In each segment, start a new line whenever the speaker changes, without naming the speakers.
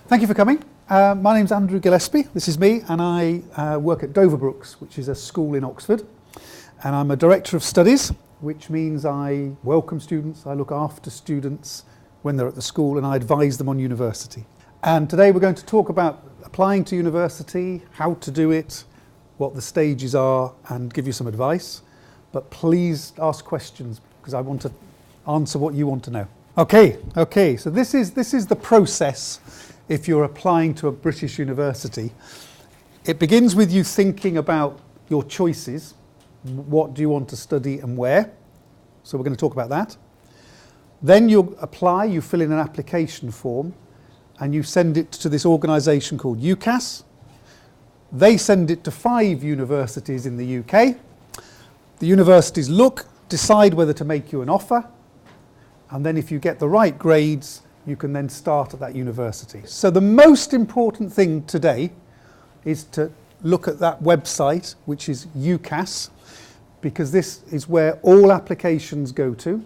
Thank you for coming. My name's Andrew Gillespie, this is me, and I work at Doverbrooks, which is a school in Oxford. And I'm a Director of Studies, which means I welcome students, I look after students when they're at the school, and I advise them on university. And today we're going to talk about applying to university, how to do it, what the stages are, and give you some advice. But please ask questions, because I want to answer what you want to know. Okay, so this is the process if you're applying to a British university. It begins with you thinking about your choices. What do you want to study and where? So we're going to talk about that. Then you apply, you fill in an application form, and you send it to this organisation called UCAS. They send it to 5 universities in the UK. The universities look, decide whether to make you an offer, and then if you get the right grades, you can then start at that university. So the most important thing today is to look at that website, which is UCAS, because this is where all applications go to.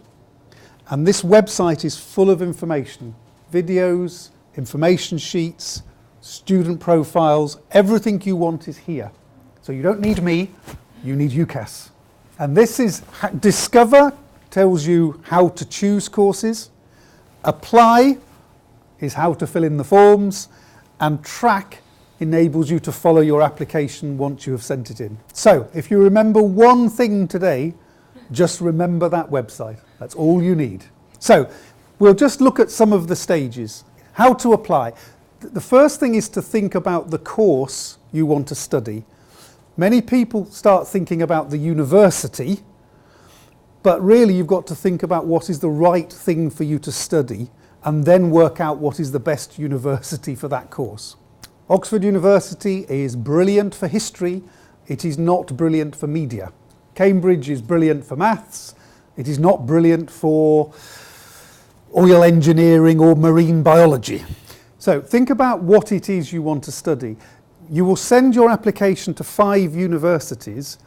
And this website is full of information, videos, information sheets, student profiles, everything you want is here. So you don't need me, you need UCAS. And this is Discover tells you how to choose courses, Apply is how to fill in the forms, and Track enables you to follow your application once you have sent it in. So if you remember one thing today, just remember that website. That's all you need. So we'll just look at some of the stages. How to apply. The first thing is to think about the course you want to study. Many people start thinking about the university, but really you've got to think about what is the right thing for you to study and then work out what is the best university for that course. Oxford University is brilliant for history, it is not brilliant for media. Cambridge is brilliant for maths, it is not brilliant for oil engineering or marine biology. So think about what it is you want to study. You will send your application to 5 universities,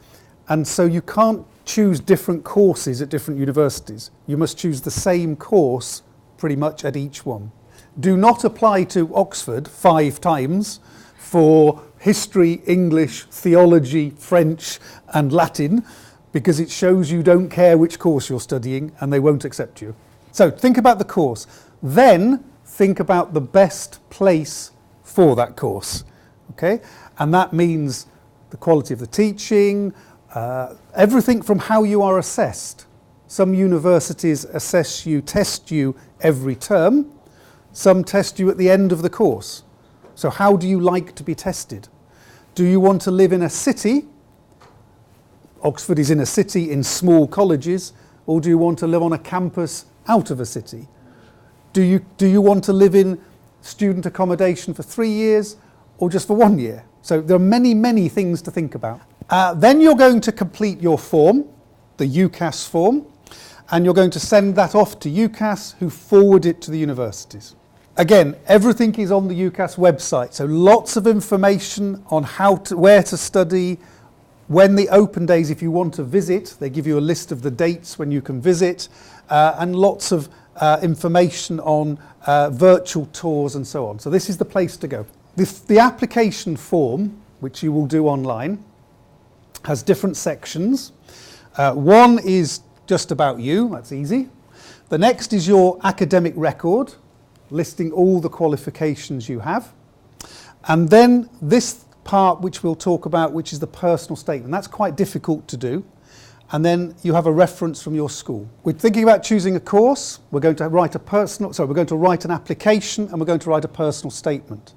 and so you can't choose different courses at different universities. You must choose the same course pretty much at each one. Do not apply to Oxford 5 times for history, English, theology, French and Latin, because it shows you don't care which course you're studying and they won't accept you. So think about the course. Then think about the best place for that course. Okay? And that means the quality of the teaching, everything from how you are assessed. Some universities assess you, test you every term. Some test you at the end of the course. So how do you like to be tested? Do you want to live in a city? Oxford is in a city in small colleges. Or do you want to live on a campus out of a city? Do you want to live in student accommodation for 3 years or just for 1 year? So there are many things to think about. Then you're going to complete your form, the UCAS form, and you're going to send that off to UCAS, who forward it to the universities. Again, everything is on the UCAS website, so lots of information on where to study, when the open days, if you want to visit, they give you a list of the dates when you can visit, and lots of information on virtual tours and so on. So this is the place to go. The application form, which you will do online, has different sections. One is just about you, that's easy. The next is your academic record, listing all the qualifications you have. And then this part which we'll talk about, which is the personal statement. That's quite difficult to do. And then you have a reference from your school. We're thinking about choosing a course. We're going to write an application, and we're going to write a personal statement.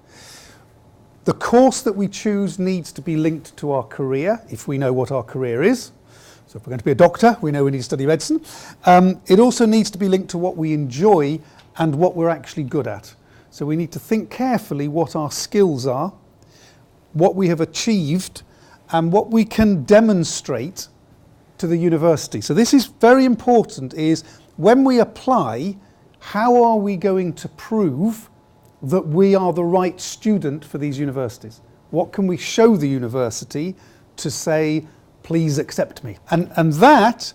The course that we choose needs to be linked to our career, if we know what our career is. So if we're going to be a doctor, we know we need to study medicine. It also needs to be linked to what we enjoy and what we're actually good at. So we need to think carefully what our skills are, what we have achieved, and what we can demonstrate to the university. So this is very important, is when we apply, how are we going to prove that we are the right student for these universities? What can we show the university to say, please accept me? And that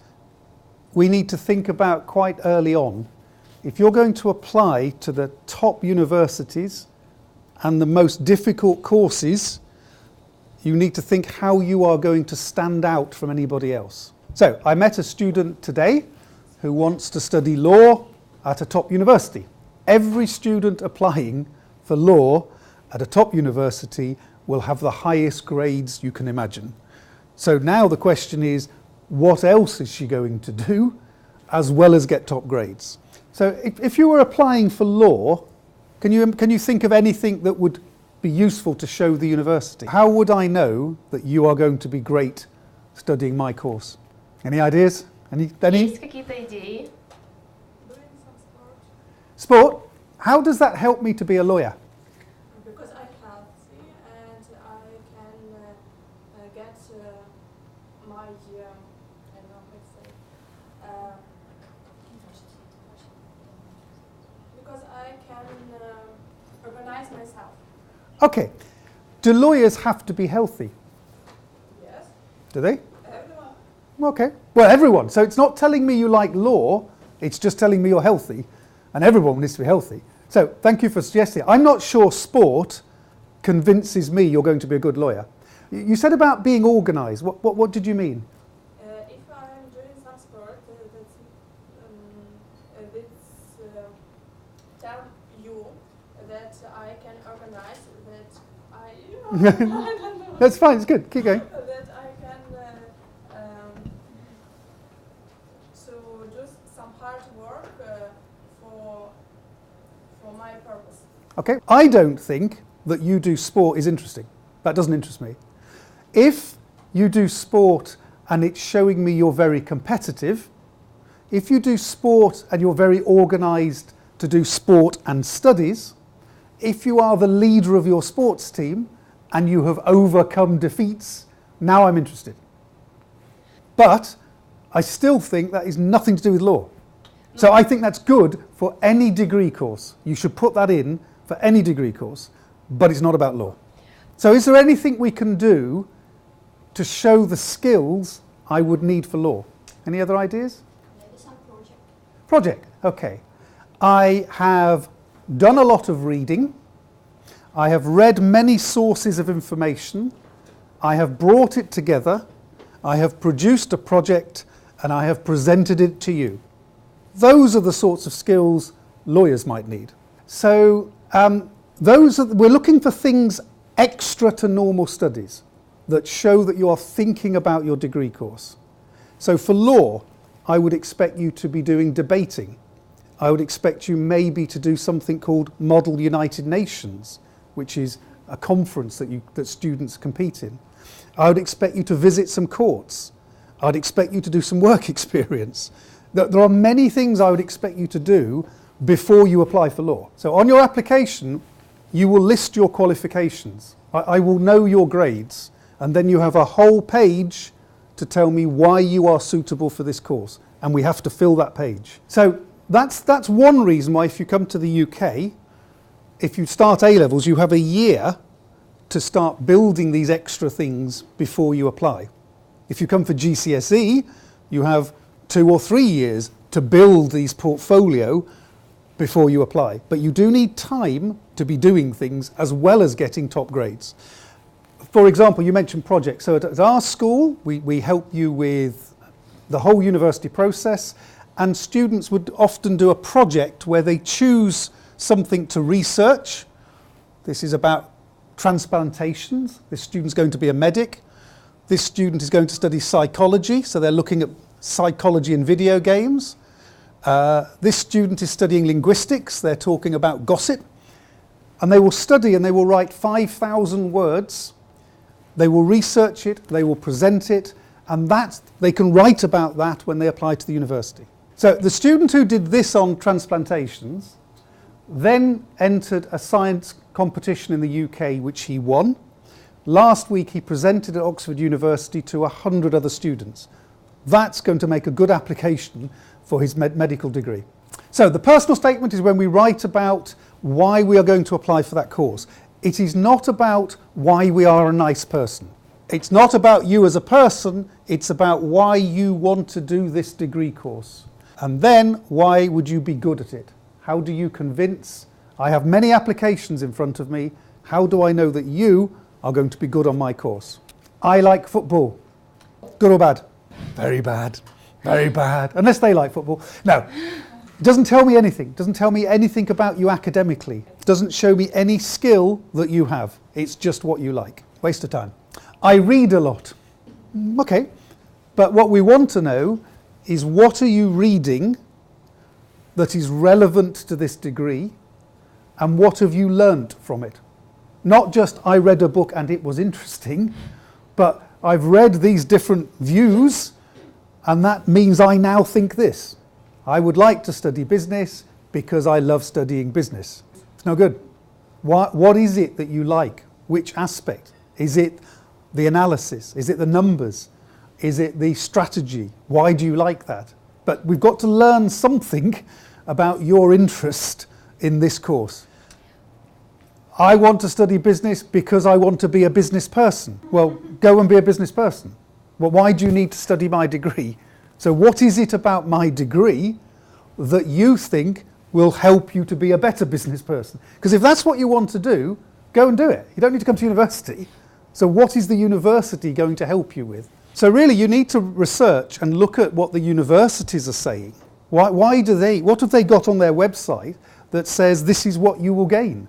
we need to think about quite early on. If you're going to apply to the top universities, and the most difficult courses, you need to think how you are going to stand out from anybody else. So I met a student today who wants to study law at a top university. Every student applying for law at a top university will have the highest grades you can imagine. So now the question is, what else is she going to do as well as get top grades? So if you were applying for law, can you think of anything that would be useful to show the university? How would I know that you are going to be great studying my course? Any ideas? Any?
Есть какие-то идеи?
Doing some sport.
Sport? How does that help me to be a lawyer?
Because I'm healthy and I can get my, I don't know how to say, because I can organize myself.
Okay. Do lawyers have to be healthy?
Yes,
Do they?
everyone.
Okay. Well, everyone. So it's not telling me you like law, it's just telling me you're healthy, and everyone needs to be healthy. So thank you for suggesting. I'm not sure sport convinces me you're going to be a good lawyer. You said about being organised. What did you mean?
If I'm doing some sport, tell you that I can organize, that I don't know.
That's fine. It's good. Keep going.
That I can so do some hard work for my purpose.
Okay. I don't think that you do sport is interesting. That doesn't interest me. If you do sport and it's showing me you're very competitive, if you do sport and you're very organised to do sport and studies, if you are the leader of your sports team and you have overcome defeats, now I'm interested. But I still think that is nothing to do with law. So I think that's good for any degree course. You should put that in for any degree course, but it's not about law. So is there anything we can do to show the skills I would need for law? Any other ideas?
Maybe some project.
Project, okay. I have done a lot of reading. I have read many sources of information. I have brought it together. I have produced a project and I have presented it to you. Those are the sorts of skills lawyers might need. So we're looking for things extra to normal studies that show that you are thinking about your degree course. So for law, I would expect you to be doing debating. I would expect you maybe to do something called Model United Nations, which is a conference that students compete in. I would expect you to visit some courts. I'd expect you to do some work experience. There are many things I would expect you to do before you apply for law. So on your application, you will list your qualifications. I will know your grades, and then you have a whole page to tell me why you are suitable for this course, and we have to fill that page. So that's one reason why if you come to the UK, if you start A-levels, you have a year to start building these extra things before you apply. If you come for GCSE, you have 2 or 3 years to build these portfolio before you apply. But you do need time to be doing things as well as getting top grades. For example, you mentioned projects. So at our school, we help you with the whole university process, and students would often do a project where they choose something to research. This is about transplantations. This student's going to be a medic. This student is going to study psychology, so they're looking at psychology in video games. This student is studying linguistics. They're talking about gossip. And they will study and they will write 5,000 words. They will research it, they will present it, and they can write about that when they apply to the university. So the student who did this on transplantations then entered a science competition in the UK, which he won. Last week he presented at Oxford University to 100 other students. That's going to make a good application for his medical degree. So the personal statement is when we write about why we are going to apply for that course. It is not about why we are a nice person. It's not about you as a person, it's about why you want to do this degree course. And then, why would you be good at it? How do you convince? I have many applications in front of me. How do I know that you are going to be good on my course? I like football. Good or bad? Very bad. Very bad. Unless they like football. No. It doesn't tell me anything. It doesn't tell me anything about you academically. It doesn't show me any skill that you have. It's just what you like. Waste of time. I read a lot. Okay. But what we want to know is, what are you reading that is relevant to this degree, and what have you learnt from it? Not just, I read a book and it was interesting, but I've read these different views and that means I now think this. I would like to study business because I love studying business. It's no good. What is it that you like? Which aspect? Is it the analysis? Is it the numbers? Is it the strategy? Why do you like that? But we've got to learn something about your interest in this course. I want to study business because I want to be a business person. Well, go and be a business person. Well, why do you need to study my degree? So what is it about my degree that you think will help you to be a better business person? Because if that's what you want to do, go and do it. You don't need to come to university. So what is the university going to help you with? So really you need to research and look at what the universities are saying. What have they got on their website that says this is what you will gain?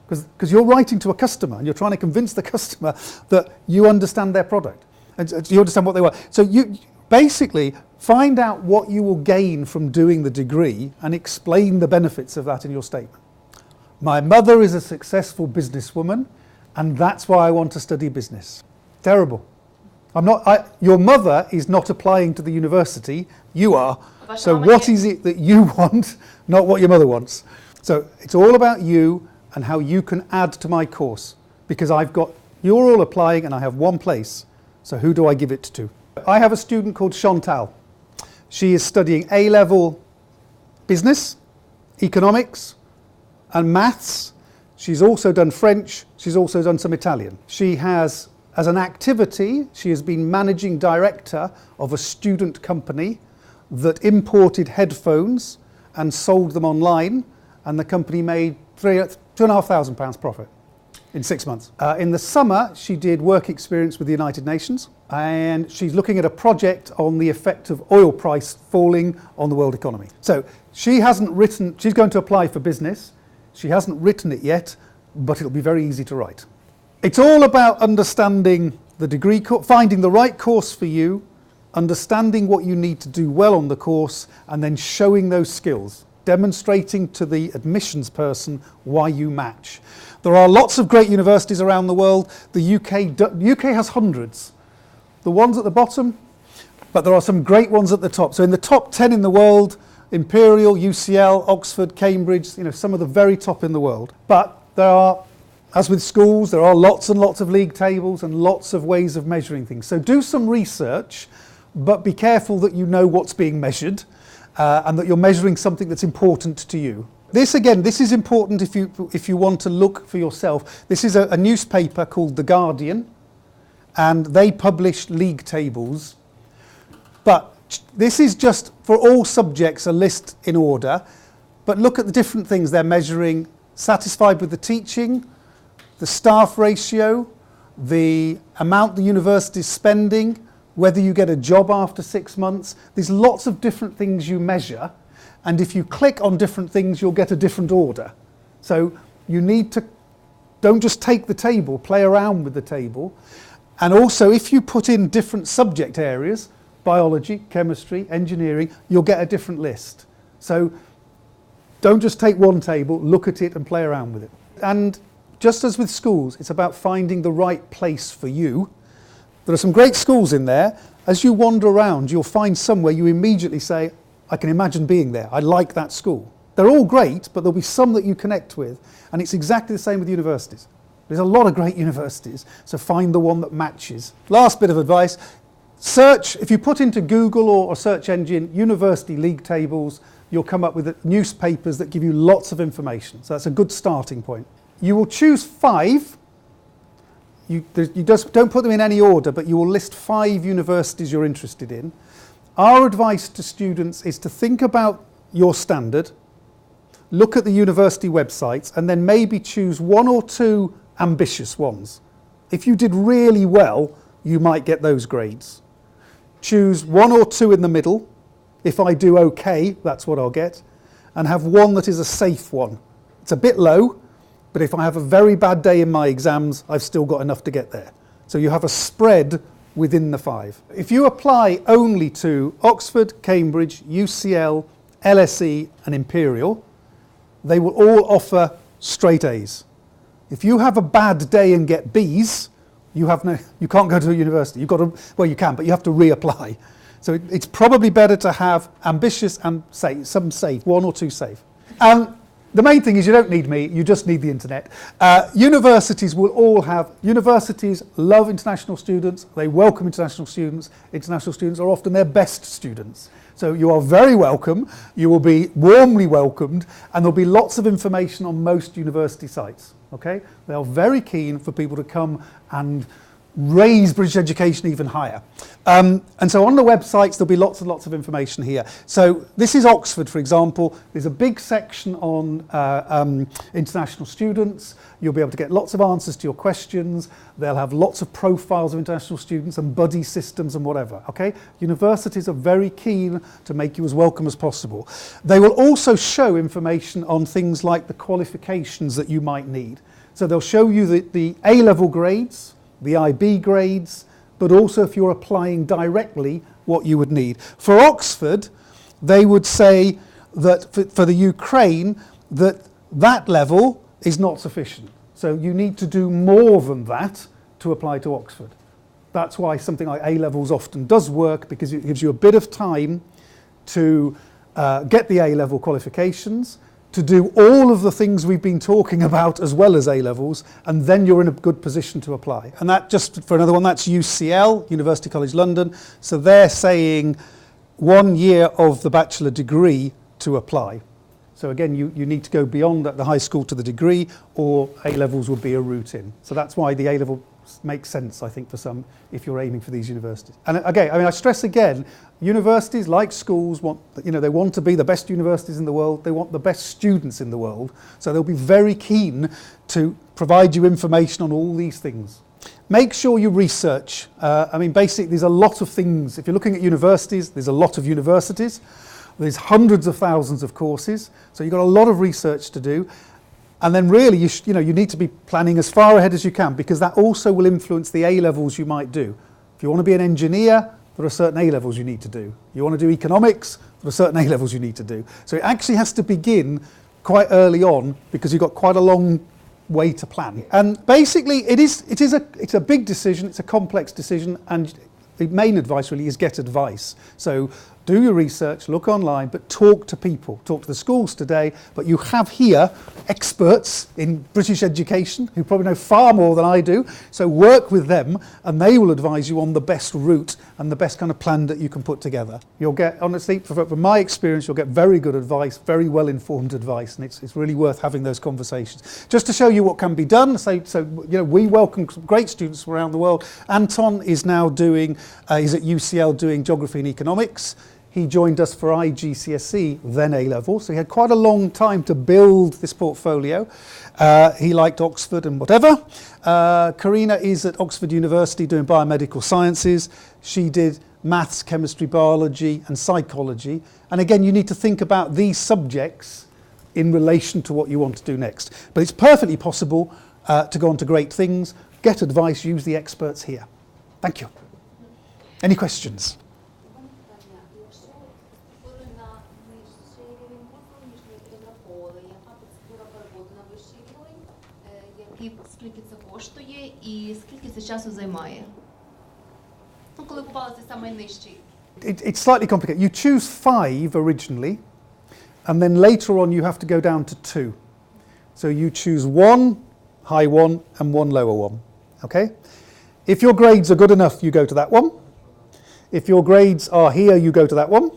Because you're writing to a customer and you're trying to convince the customer that you understand their product and you understand what they want. So you basically find out what you will gain from doing the degree and explain the benefits of that in your statement. My mother is a successful businesswoman and that's why I want to study business. Terrible. Your mother is not applying to the university, you are. So what is it that you want, not what your mother wants? So it's all about you and how you can add to my course, because you're all applying and I have one place, so who do I give it to? I have a student called Chantal. She is studying A-level business, economics and maths. She's also done French, she's also done some Italian. She has, as an activity, she has been managing director of a student company that imported headphones and sold them online, and the company made £2,500 profit in 6 months. In the summer, she did work experience with the United Nations, and she's looking at a project on the effect of oil price falling on the world economy. So she's going to apply for business. She hasn't written it yet, but it'll be very easy to write. It's all about understanding the degree, finding the right course for you, understanding what you need to do well on the course, and then showing those skills. Demonstrating to the admissions person why you match. There are lots of great universities around the world. The UK has hundreds. The ones at the bottom, but there are some great ones at the top. So in the top 10 in the world, Imperial, UCL, Oxford, Cambridge, some of the very top in the world. But there are, as with schools, there are lots and lots of league tables and lots of ways of measuring things. So do some research, but be careful that you know what's being measured. And that you're measuring something that's important to you. This is important if you want to look for yourself. This is a newspaper called The Guardian, and they publish league tables. But this is just for all subjects a list in order. But look at the different things they're measuring: satisfied with the teaching, the staff ratio, the amount the university is spending, whether you get a job after 6 months. There's lots of different things you measure, and if you click on different things, you'll get a different order. So you need to, don't just take the table, play around with the table. And also, if you put in different subject areas, biology, chemistry, engineering, you'll get a different list. So don't just take one table, look at it and play around with it. And just as with schools, it's about finding the right place for you. There are some great schools in there. As you wander around, you'll find somewhere you immediately say, I can imagine being there. I like that school. They're all great, but there'll be some that you connect with. And it's exactly the same with universities. There's a lot of great universities, so find the one that matches. Last bit of advice, search, if you put into Google or a search engine, university league tables, you'll come up with newspapers that give you lots of information. So that's a good starting point. You will choose 5. You just don't put them in any order, but you will list 5 universities you're interested in. Our advice to students is to think about your standard, look at the university websites, and then maybe choose 1 or 2 ambitious ones. If you did really well, you might get those grades. Choose 1 or 2 in the middle. If I do okay, that's what I'll get. And have one that is a safe one. It's a bit low, but if I have a very bad day in my exams, I've still got enough to get there. So you have a spread within the 5. If you apply only to Oxford, Cambridge, UCL, LSE and Imperial, they will all offer straight A's. If you have a bad day and get B's, you can't go to a university. You've got to, well, you can, but you have to reapply. So it's probably better to have ambitious and some safe, 1 or 2 safe. The main thing is you don't need me, you just need the internet. Universities will all have, universities love international students, they welcome international students. International students are often their best students. So you are very welcome, you will be warmly welcomed, and there'll be lots of information on most university sites. Okay? They are very keen for people to come and raise British education even higher. And so on the websites there'll be lots and lots of information here. So this is Oxford, for example. There's a big section on international students. You'll be able to get lots of answers to your questions. They'll have lots of profiles of international students and buddy systems and whatever. Okay? Universities are very keen to make you as welcome as possible. They will also show information on things like the qualifications that you might need. So they'll show you the A-level grades, the IB grades, but also if you're applying directly, what you would need. For Oxford, they would say that for the Ukraine, that level is not sufficient. So you need to do more than that to apply to Oxford. That's why something like A-levels often does work, because it gives you a bit of time to get the A-level qualifications, to do all of the things we've been talking about as well as A-levels, and then you're in a good position to apply. And that, just for another one, that's UCL, University College London. So they're saying 1 year of the bachelor degree to apply. So again, you need to go beyond at the high school to the degree, or A-levels would be a route in. So that's why the A-level makes sense, I think, for some, if you're aiming for these universities. And again, I stress again, universities, like schools, they want to be the best universities in the world. They want the best students in the world. So they'll be very keen to provide you information on all these things. Make sure you research. Basically, there's a lot of things. If you're looking at universities, there's a lot of universities. There's hundreds of thousands of courses. So you've got a lot of research to do. And then really, you need to be planning as far ahead as you can, because that also will influence the A-levels you might do. If you want to be an engineer, there are certain A-levels you need to do. You want to do economics, there are certain A-levels you need to do. So it actually has to begin quite early on, because you've got quite a long way to plan. And basically, it's a big decision, it's a complex decision, and the main advice really is get advice. So do your research, look online, but talk to people. Talk to the schools today, but you have here experts in British education who probably know far more than I do. So work with them, and they will advise you on the best route and the best kind of plan that you can put together. You'll get, honestly, from my experience, you'll get very good advice, very well-informed advice, and it's really worth having those conversations. Just to show you what can be done, we welcome great students from around the world. Anton is now he's at UCL doing geography and economics. He joined us for IGCSE, then A-level, so he had quite a long time to build this portfolio. He liked Oxford and whatever. Karina is at Oxford University doing biomedical sciences. She did maths, chemistry, biology and psychology. And again, you need to think about these subjects in relation to what you want to do next. But it's perfectly possible to go on to great things, get advice, use the experts here. Thank you. Any questions?
Скільки це коштує і скільки це часу займає? Коли попали це саме нижчий.
It's slightly complicated. You choose 5 originally, and then later on you have to go down to 2. So you choose 1 high one and 1 lower one. Okay? If your grades are good enough, you go to that one. If your grades are here, you go to that one.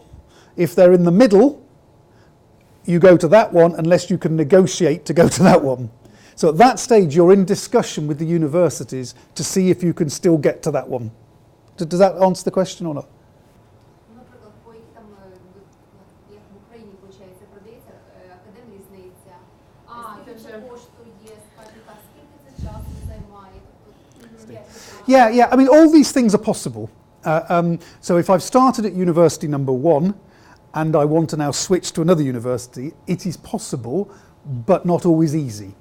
If they're in the middle, you go to that one unless you can negotiate to go to that one. So at that stage, you're in discussion with the universities to see if you can still get to that one. Does that answer the question or not?
Наприклад, по яких там, як в Україні, виходить, продається академія різниця, скільки це коштує, скільки це часу
university. Yeah, I mean, all these things are possible. So if I've started at university number 1 and I want to now switch to another university, it is possible, but not always easy.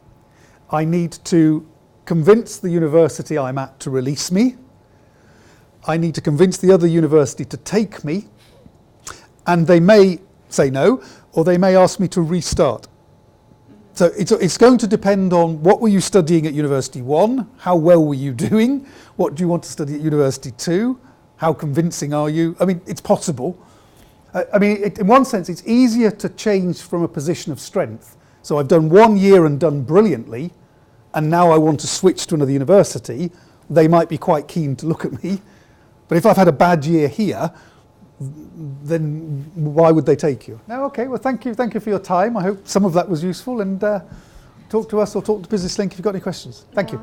I need to convince the university I'm at to release me. I need to convince the other university to take me, and they may say no, or they may ask me to restart. So it's going to depend on what were you studying at University 1, how well were you doing, what do you want to study at University 2, how convincing are you? I mean, it's possible. I mean, in one sense, it's easier to change from a position of strength. So I've done 1 year and done brilliantly, and now I want to switch to another university. They might be quite keen to look at me. But if I've had a bad year here, then why would they take you? No, okay, well, thank you for your time. I hope some of that was useful, and talk to us or talk to Business Link if you've got any questions. Thank you.